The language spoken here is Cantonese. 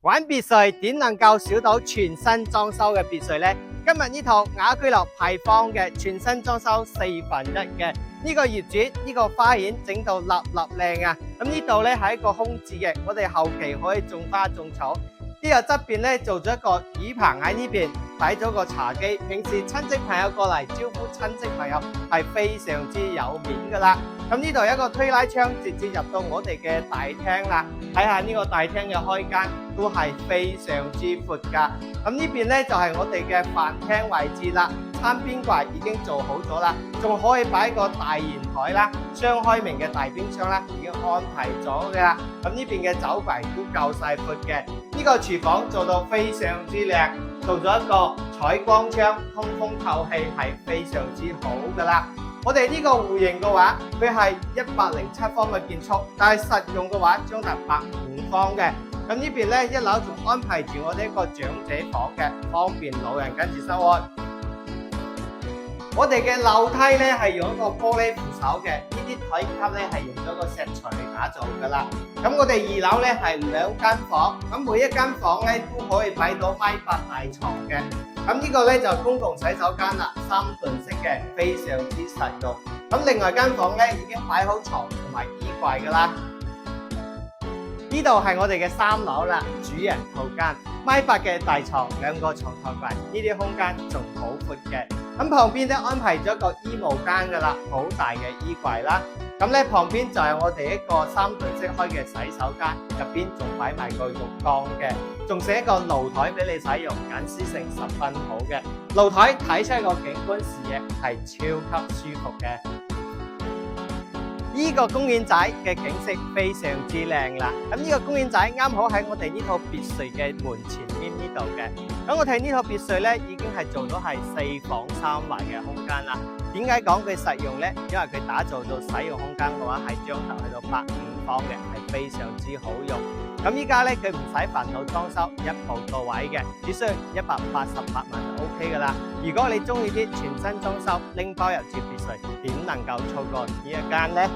玩別墅點能夠少到全新裝修嘅別墅呢？今日呢套雅居樂牌坊嘅全新裝修1/4嘅呢個業主呢個花園整到立立靚啊！咁呢度呢係一個空置嘅，我哋後期可以種花種草。呢個側邊呢做咗一個雨棚喺呢邊，擺咗個茶几，平時親戚朋友過嚟招呼親戚朋友係非常之有面噶啦。咁呢度有一個推拉窗，直接入到我哋嘅大廳啦。睇下呢個大廳嘅開間都係非常之闊噶。咁呢邊呢就係我哋嘅飯廳位置啦，餐邊櫃已經做好咗啦，仲可以擺個大圓台啦，雙開明嘅大冰箱啦，已經安排咗噶啦。咁呢邊嘅酒櫃都夠晒闊嘅。呢個廚房做到非常之靚，做咗一個採光窗，通風透氣係非常之好噶啦。我哋呢個戶型嘅話，佢係107方嘅建築，但係實用嘅話將達105方嘅。咁呢邊呢，一樓仲安排住我哋一個長者房嘅，方便老人跟住生活。我哋嘅樓梯呢係用一個玻璃扶手嘅，呢啲台級呢係用咗個石材嚟打造噶啦。咁我哋2樓呢係2間房，咁每一間房呢都可以擺到1.8米大床嘅。咁呢個呢就公共洗手間啦，3噸式嘅，非常之實用。咁另外間房呢已經擺好床同埋衣櫃噶啦。呢度係我哋嘅3樓啦，主人套間，1.8米嘅大床，2個床頭櫃，呢啲空間仲好闊嘅。咁旁邊咧安排咗一個衣帽間噶啦，好大嘅衣櫃啦。咁咧旁邊就係我哋一個3噸式開嘅洗手間，入邊仲擺埋個浴缸嘅，仲寫一個露台俾你使用，隱私性十分好嘅。露台睇出個景觀視野係超級舒服嘅。呢個公園仔嘅景色非常之靚啦，咁呢個公園仔啱好喺我哋呢套別墅嘅門前邊呢度嘅。咁我哋呢套別墅呢已經係做到係4房3衛嘅空間啦。點解講佢實用呢？因為佢打造到使用空間嘅話係將達去到105方嘅，係非常之好用。咁依家呢佢唔使煩惱裝修，一步到位嘅，只需要188萬就 OK 噶啦。如果你中意啲全新裝修拎包入住別墅，點能夠錯過呢一間呢？